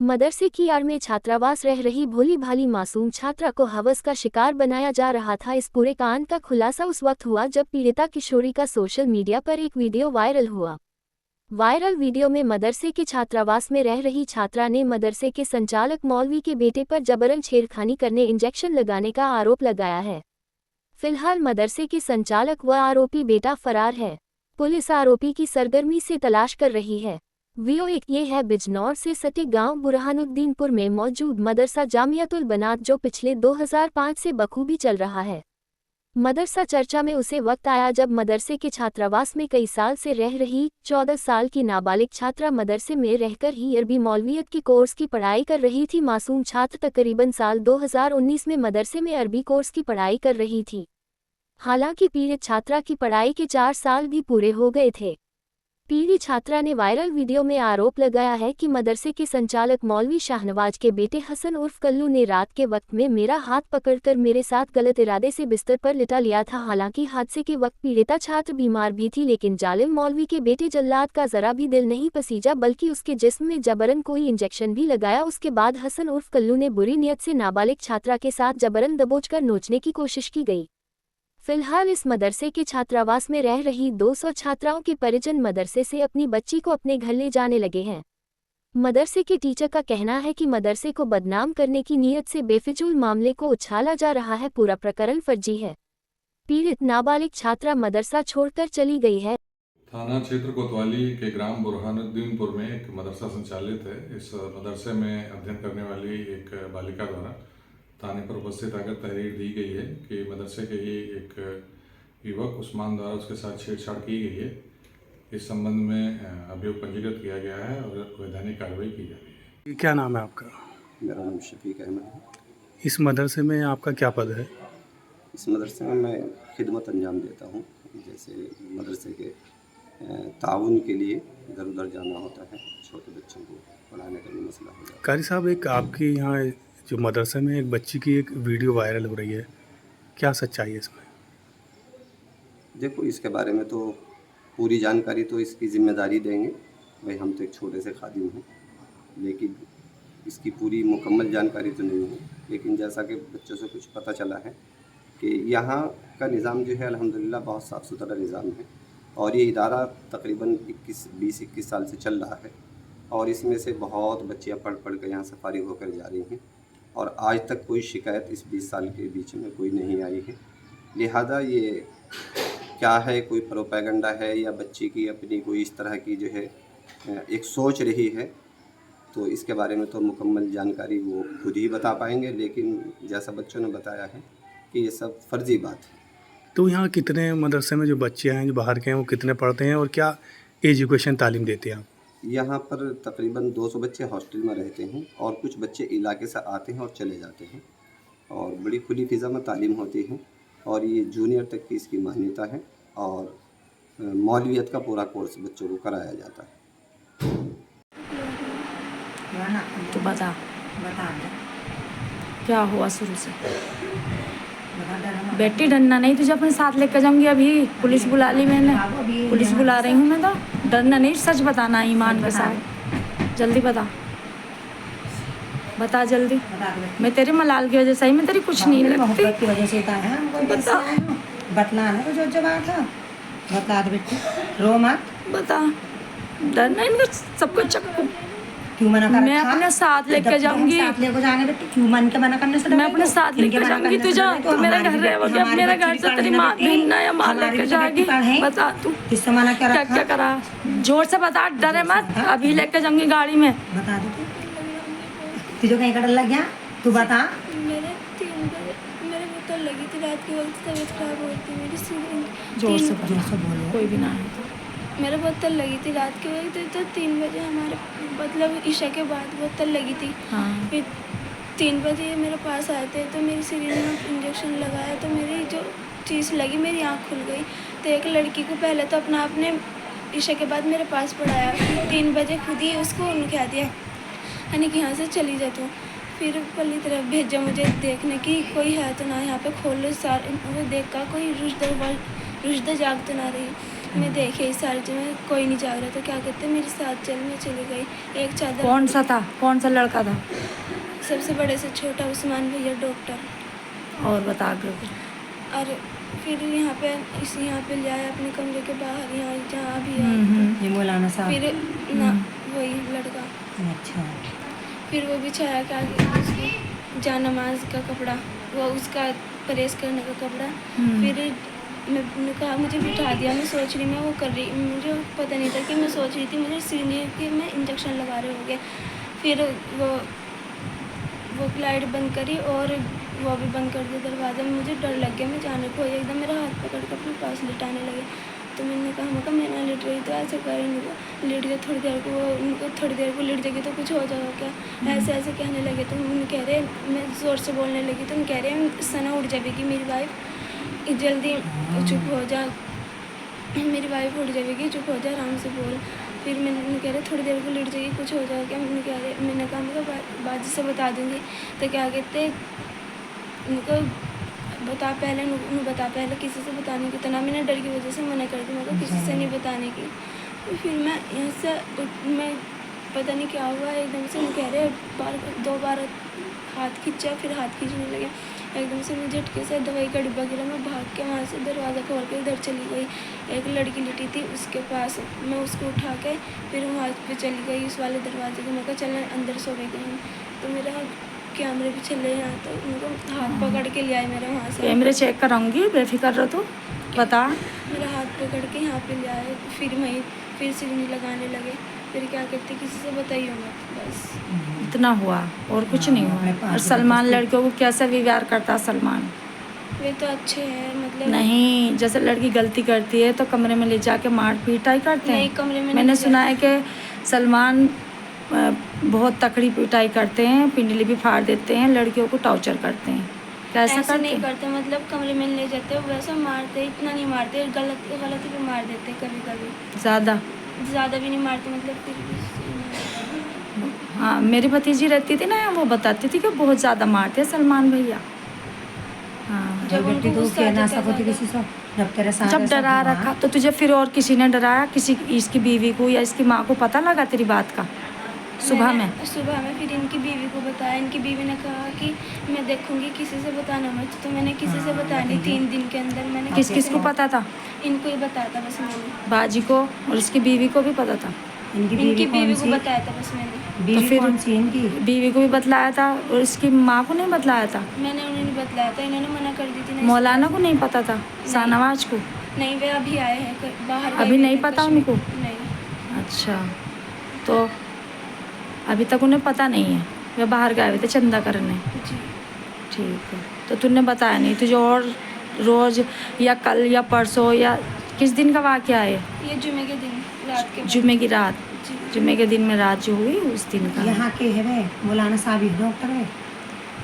मदरसे की आड़ में छात्रावास रह रही भोली भाली मासूम छात्रा को हवस का शिकार बनाया जा रहा था। इस पूरे कांड का खुलासा उस वक्त हुआ जब पीड़िता किशोरी का सोशल मीडिया पर एक वीडियो वायरल हुआ। वायरल वीडियो में मदरसे के छात्रावास में रह रही छात्रा ने मदरसे के संचालक मौलवी के बेटे पर जबरन छेड़खानी करने इंजेक्शन लगाने का आरोप लगाया है। फिलहाल मदरसे के संचालक व आरोपी बेटा फरार है। पुलिस आरोपी की सरगर्मी से तलाश कर रही है। वीडियो एक ये है बिजनौर से सटे गांव बुरहानुद्दीनपुर में मौजूद मदरसा जामियातुल बनात, जो पिछले 2005 से बखूबी चल रहा है। मदरसा चर्चा में उसे वक्त आया जब मदरसे के छात्रावास में कई साल से रह रही 14 साल की नाबालिग छात्रा मदरसे में रहकर ही अरबी मौलवियत की कोर्स की पढ़ाई कर रही थी। मासूम छात्र तकरीबन साल 2019 में मदरसे में अरबी कोर्स की पढ़ाई कर रही थी। हालांकि पीड़ित छात्रा की पढ़ाई के 4 साल भी पूरे हो गए थे। पीड़ित छात्रा ने वायरल वीडियो में आरोप लगाया है कि मदरसे के संचालक मौलवी शाहनवाज के बेटे हसन उर्फ कल्लू ने रात के वक्त में मेरा हाथ पकड़कर मेरे साथ गलत इरादे से बिस्तर पर लिटा लिया था। हालांकि हादसे के वक्त पीड़िता छात्र बीमार भी थी, लेकिन जालिम मौलवी के बेटे जल्लाद का जरा भी दिल नहीं पसीजा, बल्कि उसके जिस्म में जबरन कोई इंजेक्शन भी लगाया। उसके बाद हसन उर्फ कल्लू ने बुरी नीयत से नाबालिग छात्रा के साथ जबरन दबोचकर नोचने की कोशिश की गई। फिलहाल इस मदरसे के छात्रावास में रह रही 200 छात्राओं के परिजन मदरसे से अपनी बच्ची को अपने घर ले जाने लगे हैं। मदरसे के टीचर का कहना है कि मदरसे को बदनाम करने की नीयत से बेफिजूल मामले को उछाला जा रहा है। पूरा प्रकरण फर्जी है। पीड़ित नाबालिग छात्रा मदरसा छोड़कर चली गई है। थाना क्षेत्र कोतवाली के ग्राम बुरहानुद्दीनपुर में एक मदरसा संचालित है। इस मदरसे में अध्ययन करने वाली एक बालिका द्वारा थाने पर उपस्थित आकर तहरीर दी गई है कि मदरसे के ही एक युवक उस्मान द्वारा उसके साथ छेड़छाड़ की गई है। इस संबंध में अभियोग पंजीकृत किया गया है और वैधानिक कार्रवाई की जा रही है। क्या नाम है आपका? मेरा नाम शफीक अहमद है। इस मदरसे में आपका क्या पद है? इस मदरसे में मैं खिदमत अंजाम देता हूँ। जैसे मदरसे के ताउन के लिए इधर उधर जाना होता है, छोटे बच्चों को पढ़ाने का भी मसला हो जाता है। कारी साहब, एक आपके यहाँ जो मदरसे में एक बच्ची की एक वीडियो वायरल हो रही है, क्या सच्चाई है इसमें? देखो, इसके बारे में तो पूरी जानकारी तो इसकी ज़िम्मेदारी देंगे। भाई, हम तो एक छोटे से खादिम हैं, लेकिन इसकी पूरी मुकम्मल जानकारी तो नहीं है। लेकिन जैसा कि बच्चों से कुछ पता चला है कि यहाँ का निज़ाम जो है अल्हम्दुलिल्लाह बहुत साफ़ सुथरा निज़ाम है, और ये इदारा तकरीबन 20-21 साल से चल रहा है, और इसमें से बहुत बच्चियाँ पढ़ कर यहाँ से फारिग होकर जा रही हैं, और आज तक कोई शिकायत इस 20 साल के बीच में कोई नहीं आई है। लिहाजा ये क्या है, कोई प्रोपेगेंडा है या बच्ची की अपनी कोई इस तरह की जो है एक सोच रही है, तो इसके बारे में तो मुकम्मल जानकारी वो खुद ही बता पाएंगे। लेकिन जैसा बच्चों ने बताया है कि ये सब फर्जी बात है। तो यहाँ कितने मदरसे में जो बच्चे हैं जो बाहर के हैं वो कितने पढ़ते हैं और क्या एजुकेशन तालीम देते हैं आप? यहाँ पर तकरीबन 200 बच्चे हॉस्टल में रहते हैं, और कुछ बच्चे इलाके से आते हैं और चले जाते हैं, और बड़ी खुली फ़िज़ा में तालीम होती है, और ये जूनियर तक की इसकी मान्यता है, और मौलवियत का पूरा कोर्स बच्चों को कराया जाता है। तो बता क्या हुआ शुरू से? बेटी डरना नहीं, तुझे अपने साथ लेकर जाऊंगी। अभी पुलिस बुला ली मैंने, पुलिस बुला रही हूँ मैं। तो डरना नहीं, सच बताना ईमान के साथ। जल्दी बता जल्दी। मैं तेरे मलाल की वजह से ही, मैं तेरी कुछ नहीं लगती की वजह से बता। बतलाना तो जो बात है बता दे बेटी, रो मत। बता, डरना इनको सबको चक्कू। क्यों मना कर? मैं अपने साथ लेकर जाऊंगी। साथ लेकर जाएंगे बेटी, क्यों मन के मना करने से? मैं अपने साथ लेकर जाऊंगी तुझे। तू मेरा घर रहेगा, मेरा घर से तेरी माँ भिन्ना या माँ लेकर जाएगी। बता तू किससे मना कर? क्या करा? जोर से बता, डरे मत। अभी लेकर जाऊंगी गाड़ी में। बता दे तुझे कहीं का डर लग गया? तू बता। मेरे 3 बजे मेरे बोतल लगी थी रात के वक्त, तबीयत खराब हो रही थी मेरी। जोर से बोलो, कोई भी ना है तो। मेरे बोतल लगी थी रात के वक्त, तो 3 बजे हमारे मतलब ईशा के बाद बोतल लगी थी। हाँ। फिर 3 बजे मेरे पास आए थे, तो मेरी सिरिंज में इंजेक्शन लगाया, तो मेरी जो चीज़ लगी, मेरी आँख खुल गई। तो एक लड़की को पहले तो आपने ईशा के बाद मेरे पास पढ़ाया, 3 बजे खुद ही उसको उनका दिया, यानी कि यहाँ से चली जा तू। फिर पल्ली तरफ भेजा मुझे देखने की कोई है तो ना, यहाँ पे खोल लो सारे। वो देख कर कोई रुश्दा जाग तो ना रही। मैं देखे इस सारे में कोई नहीं जाग रहा, तो क्या कहते मेरे साथ चल, मैं चली गई। एक चादर कौन सा था, कौन सा लड़का था? सबसे बड़े से छोटा उस्मान भैया डॉक्टर। और बता आगे फिर। और फिर यहाँ पे ले आया अपने कमरे के बाहर, यहाँ जहाँ भी आया। ये मौलाना साहब। फिर ना वही लड़का, अच्छा। फिर वो बिछाया क्या उसकी जा नमाज का कपड़ा, वो उसका परहेज करने का कपड़ा। फिर मैंने कहा, मुझे बिठा दिया, मैं सोच रही मैं वो कर रही, मुझे पता नहीं था कि मैं सोच रही थी मुझे सीने के में इंजेक्शन लगा रहे होंगे। फिर वो लाइट बंद करी और वो भी बंद कर दिया दरवाज़ा। मुझे डर लग गया, मैं जाने को एकदम मेरा हाथ पकड़ कर अपने पास लिटाने लगे। तो मैंने कहा मैं ना लेट रही, तो ऐसे करें उनको लेट गए थोड़ी देर को, उनको थोड़ी देर को लेट जाएगी तो कुछ हो जाएगा क्या, ऐसे कहने लगे। तो उन्हें कह रहे, मैं ज़ोर से बोलने लगी तो उन कह रहे सना उठ जाएगी मेरी वाइफ, जल्दी चुप हो जा, मेरी वाइफ उठ जाएगी, चुप हो जा, आराम से बोल। फिर मैंने कह रहे थोड़ी देर को लेट जाएगी, कुछ हो जाएगा क्या। मैंने कहा बाजी से बता दूँगी। तो क्या कहते उनको बता पहले किसी से बताने की, तो ना मैंने डर की वजह से मना कर दी, मैं किसी से नहीं बताने की। तो फिर मैं यहाँ से मैं पता नहीं क्या हुआ, एकदम से मैं कह रहे 2 बार हाथ खींचा, फिर हाथ खींचने लगे। एकदम से मैं झटके से दवाई का डिब्बा गिरा, मैं भाग के वहाँ से दरवाज़ा खोल के इधर चली गई। एक लड़की लेटी थी उसके पास, मैं उसको उठा के फिर वहाँ पे चली गई उस वाले दरवाजे के। मैं कहा चल अंदर सो गई। तो मेरा कैमरे भी चले यहाँ, तो उनको हाथ पकड़ के ले आए मेरे वहाँ से। कैमरे चेक कराऊंगी, बेफिक्र रहो, तो बता। मेरा हाथ पकड़ के यहाँ पे ले आए, फिर सिरनी लगाने लगे। फिर क्या कहते किसी से बताइए मत, बस इतना हुआ और कुछ नहीं हुआ। और सलमान लड़कियों को कैसे व्यवहार करता है सलमान? वे तो अच्छे हैं, मतलब नहीं, जैसे लड़की गलती करती है तो कमरे में ले जाके मार पीटाई करते नहीं, हैं। कमरे में मैंने नहीं सुना है कि सलमान बहुत तकड़ी पिटाई करते हैं, पिंडली भी फाड़ देते हैं, लड़कियों को टॉर्चर करते हैं। कैसा ऐसा करते नहीं हैं? करते, मतलब कमरे में ले जाते हैं वैसा मारते, इतना नहीं मारते, गलती भी मार देते कभी कभी, ज़्यादा भी नहीं मारते, मतलब फिर भी। हाँ, मेरी भतीजी रहती थी ना, वो बताती थी कि बहुत ज़्यादा मारते हैं सलमान भैया। हाँ, जब उनको बेटी को गुस्सा कहना आता है सकती किसी से, जब तेरे साथ जब ऐसा डरा हुआ, रखा तो तुझे फिर और किसी ने डराया, किसी इसकी बीवी को या इसकी माँ को पता लगा तेरी बात का? सुबह में फिर इनकी बीवी को बताया। इनकी बीवी ने कहा कि मैं देखूंगी, किसी से बताना मत। तो मैंने किसी से बताया नहीं, 3 दिन के अंदर मैंने किस किस को पता था? इनको ही बताया था बस मैंने, बाजी को और इसकी बीवी को भी पता था। इनकी इनकी बीवी बीवी कौन को सी? बताया था बस मैंने, बीवी फिर- कौन सी इनकी? बीवी को भी बतलाया था और इसकी माँ को नहीं बतलाया था? मैंने उन्हें नहीं बतलाया था, इन्होंने मना कर दी थी। नहीं, मौलाना को नहीं पता था? शाहनवाज को? नहीं, वे अभी आए हैं बाहर, अभी नहीं पता उनको? नहीं। अच्छा, तो अभी तक उन्हें पता नहीं है, वे बाहर गए हुए थे चंदा करने। जी, ठीक है, तो तूने बताया नहीं? तुझे और रोज़ या कल या परसों या किस दिन का वाक़या है? ये जुमे के दिन रात के बाद। जुमे की रात, जी। जुमे के दिन में रात जो हुई उस दिन का। यहाँ के है वे मौलाना साहब ही डॉक्टर है,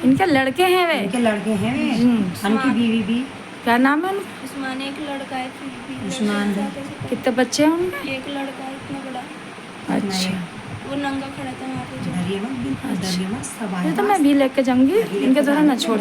इनके लड़के हैं वे? इनके लड़के हैं वे, हम्म। उनकी बीवी भी। क्या नाम है उनका? उस्मान, एक लड़का है, फिर भी उस्मान है। कितने बच्चे हैं उनके? एक लड़का है इतना बड़ा, अच्छा, वो नंगा खड़ा था वहाँ पे जो। डरिए मत, अच्छा। डरिए मत, सब ये आए तो मैं भी लेके जाऊंगी, इनके द्वारा ना छोड़।